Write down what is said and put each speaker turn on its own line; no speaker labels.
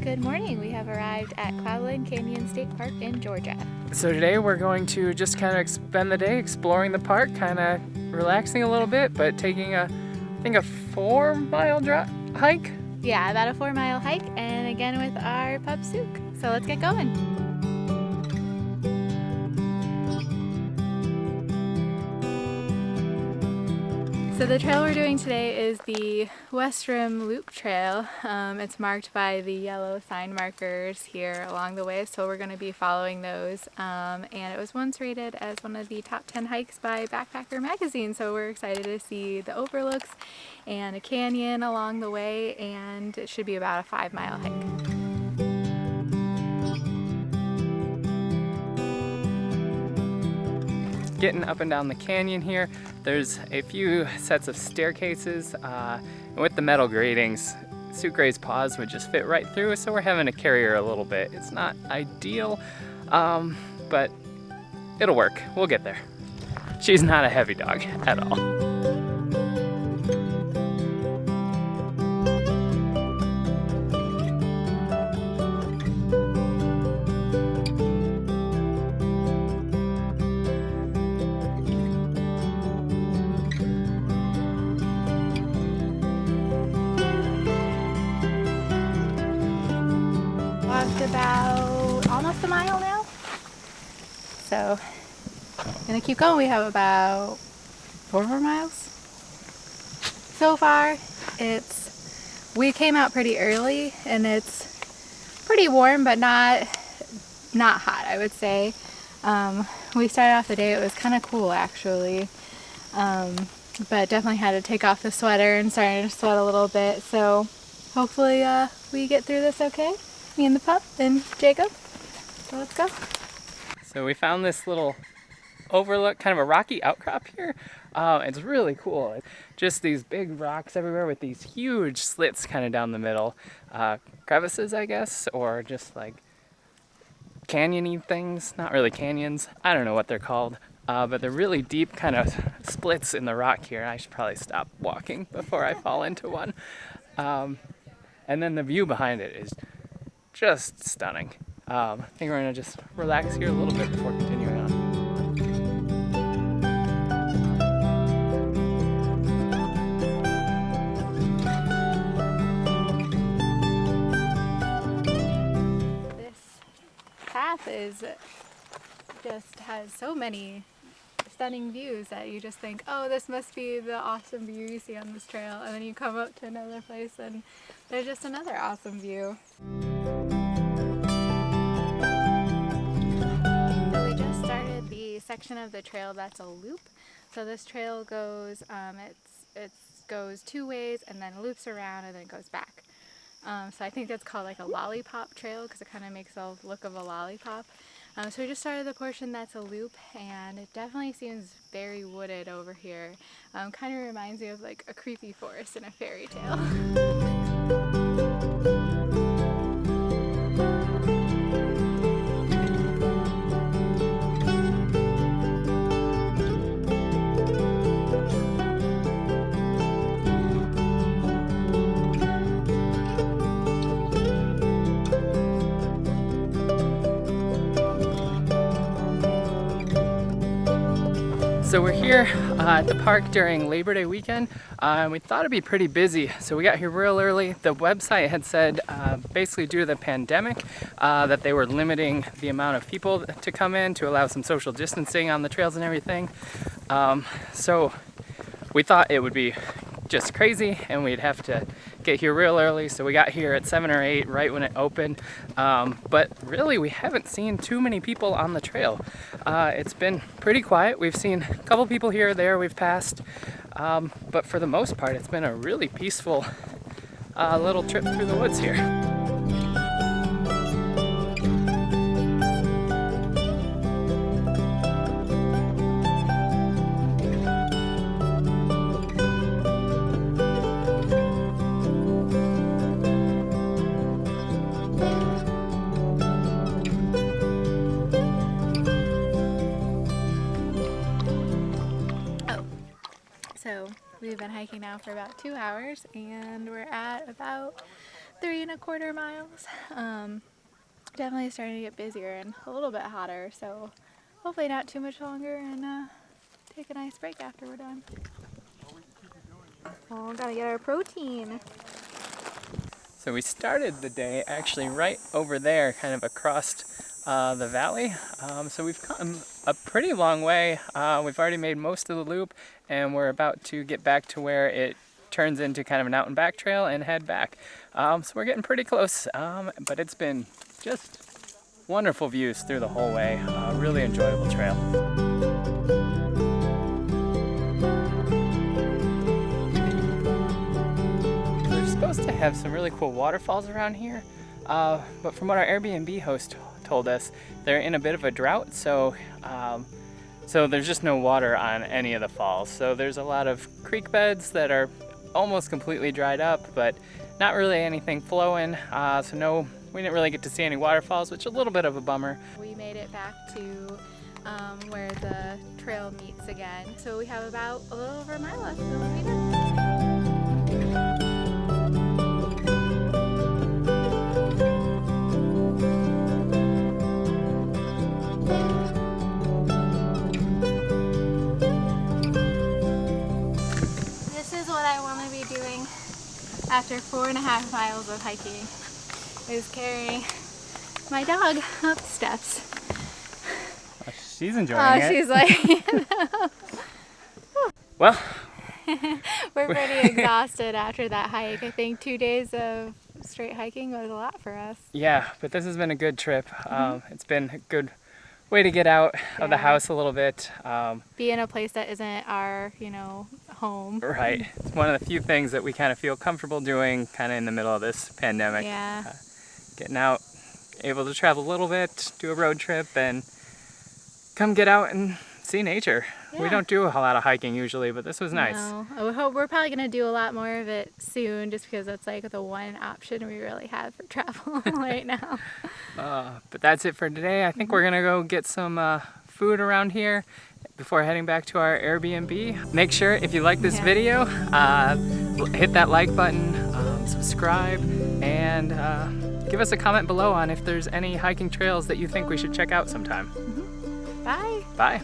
Good morning. We have arrived at Cloudland Canyon State Park in Georgia.
So today we're going to just kind of spend the day exploring the park, kind of relaxing a little bit, but taking I think a 4-mile hike.
Yeah, about a 4-mile hike, and again with our pup Sook. So let's get going. So the trail we're doing today is the West Rim Loop Trail. It's marked by the yellow sign markers here along the way, so we're going to be following those. And it was once rated as one of the top 10 hikes by Backpacker magazine, so we're excited to see the overlooks and a canyon along the way, and it should be about a 5-mile hike.
Getting up and down the canyon here, there's a few sets of staircases, and with the metal gratings, Sucre's paws would just fit right through, so we're having to carry her a little bit. It's not ideal, but it'll work. We'll get there. She's not a heavy dog at all.
About almost a mile now, so I'm gonna keep going. We have about 4 more miles so far. We came out pretty early and it's pretty warm, but not hot, I would say. We started off the day, it was kind of cool actually, but definitely had to take off the sweater and started to sweat a little bit, so hopefully we get through this okay. Me and the pup and Jacob. So let's go.
So we found this little overlook, kind of a rocky outcrop here. It's really cool. Just these big rocks everywhere with these huge slits kind of down the middle. Crevices, I guess, or just like canyon-y things. Not really canyons. I don't know what they're called. But they're really deep kind of splits in the rock here. I should probably stop walking before I fall into one. And then the view behind it is just stunning. I think we're gonna just relax here a little bit before continuing on.
This path just has so many stunning views that you just think, oh, this must be the awesome view you see on this trail, and then you come up to another place and there's just another awesome view. So we just started the section of the trail that's a loop. So this trail goes, it goes 2 ways and then loops around and then goes back. So I think that's called like a lollipop trail because it kind of makes the look of a lollipop. So we just started the portion that's a loop, and it definitely seems very wooded over here. Kind of reminds me of like a creepy forest in a fairy tale.
So we're here at the park during Labor Day weekend, and we thought it'd be pretty busy, so we got here real early. The website had said, basically due to the pandemic, that they were limiting the amount of people to come in to allow some social distancing on the trails and everything. So we thought it would be just crazy and we'd have to get here real early, so we got here at 7 or 8 right when it opened, but really we haven't seen too many people on the trail. It's been pretty quiet. We've seen a couple people here or there we've passed, but for the most part it's been a really peaceful little trip through the woods here.
So we've been hiking now for about 2 hours, and we're at about 3¼ miles. Definitely starting to get busier and a little bit hotter, so hopefully not too much longer, and take a nice break after we're done. Oh, gotta get our protein.
So we started the day actually right over there, kind of across the valley. So we've come a pretty long way. We've already made most of the loop, and we're about to get back to where it turns into kind of an out and back trail and head back. So we're getting pretty close, but it's been just wonderful views through the whole way. Really enjoyable trail. We're supposed to have some really cool waterfalls around here, but from what our Airbnb host told us, they're in a bit of a drought, so there's just no water on any of the falls. So there's a lot of creek beds that are almost completely dried up, but not really anything flowing. We didn't really get to see any waterfalls, which is a little bit of a bummer.
We made it back to where the trail meets again. So we have about a little over a mile left, and we'll be done. This is what I want to be doing after 4½ miles of hiking, is carrying my dog up steps.
She's enjoying it.
She's like,
well,
we're pretty exhausted after that hike. I think 2 days of straight hiking was a lot for us.
yeah, but this has been a good trip. It's been a good way to get out of the house a little bit.
Be in a place that isn't our, home.
Right. It's one of the few things that we kind of feel comfortable doing kind of in the middle of this pandemic.
Yeah.
Getting out, able to travel a little bit, do a road trip, and come get out and see nature.
Yeah.
We don't do a lot of hiking usually, but this was nice.
No. I hope we're probably going to do a lot more of it soon, just because that's like the one option we really have for travel right now.
But that's it for today. I think we're gonna go get some food around here before heading back to our Airbnb. Make sure, if you like this video, hit that like button, subscribe, and give us a comment below on if there's any hiking trails that you think we should check out sometime.
Bye.
Bye.